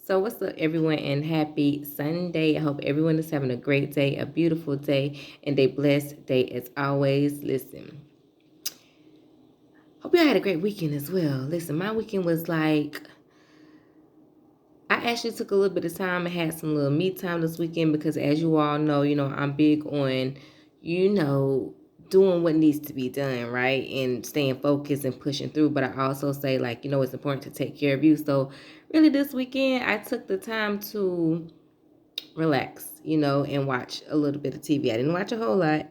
So, what's up, everyone, and happy Sunday. I hope everyone is having a great day, a beautiful day, and a blessed day as always. Listen, hope y'all had a great weekend as well. Listen, my weekend was like, I actually took a little bit of time and had some little me time this weekend because, as you all know, I'm big on, you know, doing what needs to be done, right? And staying focused and pushing through. But I also say, like, it's important to take care of you. So, really, this weekend, I took the time to relax, and watch a little bit of TV. I didn't watch a whole lot.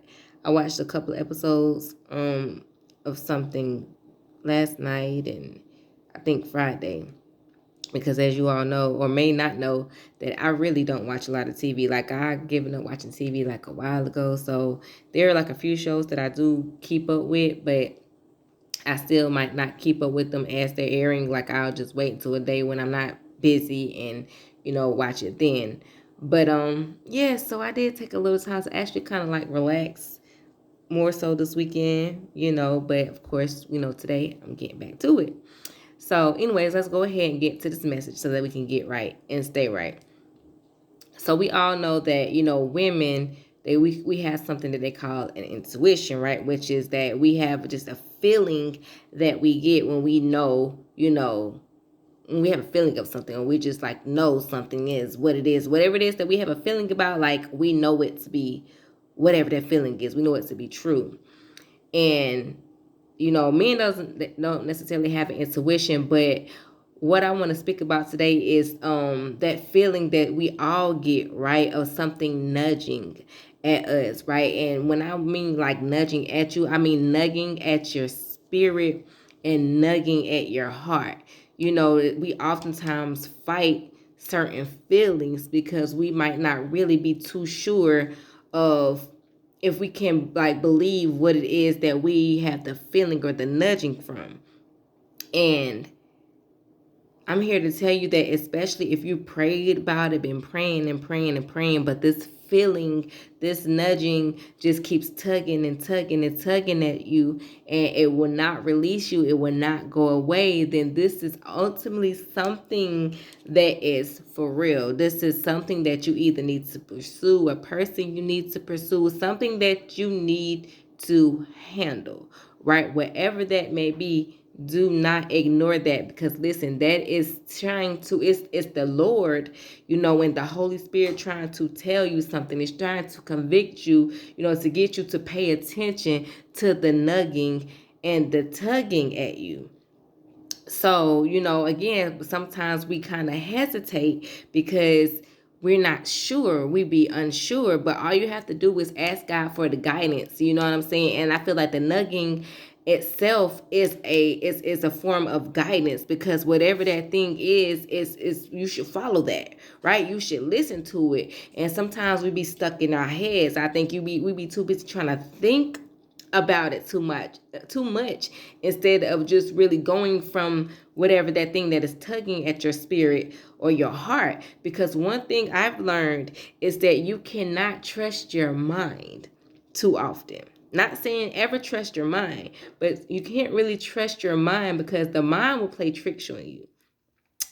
I watched a couple of episodes of something last night and I think Friday. Because as you all know, or may not know, that I really don't watch a lot of TV. Like I given up watching TV like a while ago. So there are like a few shows that I do keep up with, but I still might not keep up with them as they're airing. Like I'll just wait until a day when I'm not busy and watch it then. But yeah, so I did take a little time to actually kind of like relax more so this weekend, but of course, today I'm getting back to it. So anyways, let's go ahead and get to this message so that we can get right and stay right. So we all know that, women, we have something that they call an intuition, right? Which is that we have just a feeling that we get when we know, when we have a feeling of something, or we just like know something is what it is, whatever it is that we have a feeling about, like we know it to be whatever that feeling is, we know it to be true. And men don't necessarily have an intuition, but what I want to speak about today is that feeling that we all get, right, of something nudging at us, right? And when I mean like nudging at you, I mean nudging at your spirit and nudging at your heart. We oftentimes fight certain feelings because we might not really be too sure of if we can like believe what it is that we have the feeling or the nudging from. And I'm here to tell you that, especially if you prayed about it, been praying and praying and praying, but this feeling, this nudging just keeps tugging and tugging and tugging at you, and it will not release you, it will not go away, then this is ultimately something that is for real. This is something that you either need to pursue, a person you need to pursue, something that you need to handle, right? Whatever that may be, do not ignore that, because listen, that is trying to, it's the Lord, and the Holy Spirit trying to tell you something. It's trying to convict you, to get you to pay attention to the nugging and the tugging at you. So, again, sometimes we kind of hesitate because we're not sure. We be unsure, but all you have to do is ask God for the guidance. You know what I'm saying? And I feel like the nugging itself is a form of guidance, because whatever that thing is you should follow that, right? You should listen to it. And sometimes we be stuck in our heads. I think we be too busy trying to think about it too much instead of just really going from whatever that thing that is tugging at your spirit or your heart. Because one thing I've learned is that you cannot trust your mind too often. Not saying ever trust your mind, but you can't really trust your mind, because the mind will play tricks on you.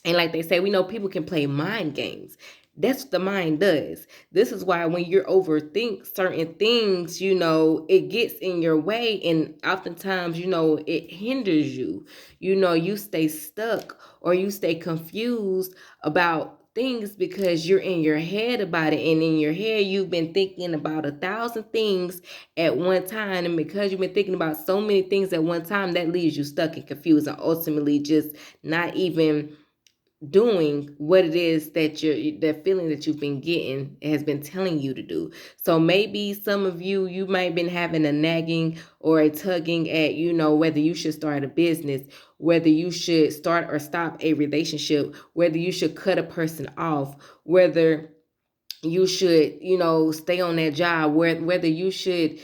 And like they say, we know people can play mind games. That's what the mind does. This is why when you overthink certain things, it gets in your way. And oftentimes, it hinders you. You stay stuck or you stay confused about things because you're in your head about it. And in your head, you've been thinking about 1,000 things at one time. And because you've been thinking about so many things at one time, that leaves you stuck and confused and ultimately just not even doing what it is that that feeling that you've been getting has been telling you to do. So maybe some of you might have been having a nagging or a tugging at, whether you should start a business, whether you should start or stop a relationship, whether you should cut a person off, whether you should, stay on that job, whether you should,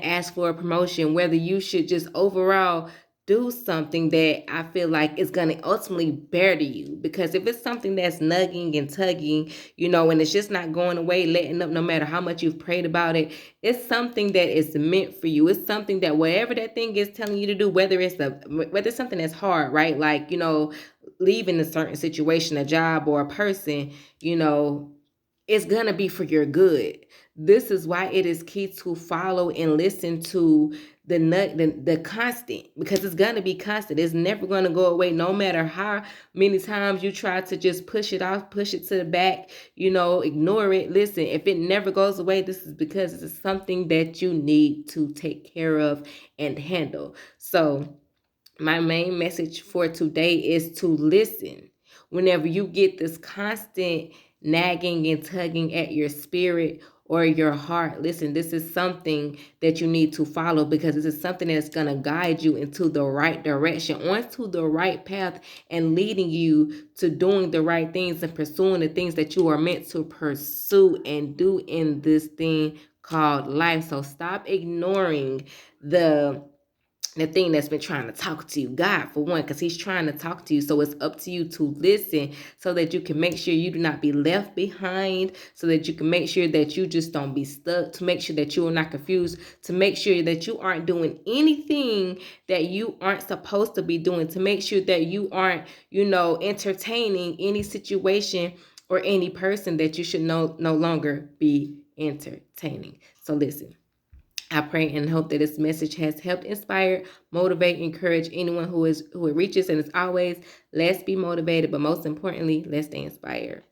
ask for a promotion, whether you should just overall do something that I feel like is going to ultimately better you. Because if it's something that's nugging and tugging, and it's just not going away, letting up, no matter how much you've prayed about it, it's something that is meant for you. It's something that whatever that thing is telling you to do, whether it's something that's hard, right? Like, leaving a certain situation, a job or a person, you know, it's going to be for your good. This is why it is key to follow and listen to the constant, because it's going to be constant. It's never going to go away, no matter how many times you try to just push it off, push it to the back, you know, ignore it. Listen, if it never goes away, this is because it's something that you need to take care of and handle. So my main message for today is to listen. Whenever you get this constant nagging and tugging at your spirit or your heart, listen, this is something that you need to follow, because this is something that's going to guide you into the right direction, onto the right path, and leading you to doing the right things and pursuing the things that you are meant to pursue and do in this thing called life. So stop ignoring the thing that's been trying to talk to you, God, for one, because he's trying to talk to you. So it's up to you to listen, so that you can make sure you do not be left behind, so that you can make sure that you just don't be stuck, to make sure that you are not confused, to make sure that you aren't doing anything that you aren't supposed to be doing, to make sure that you aren't, you know, entertaining any situation or any person that you should no longer be entertaining. So listen, I pray and hope that this message has helped inspire, motivate, encourage anyone who it reaches. And as always, let's be motivated, but most importantly, let's stay inspired.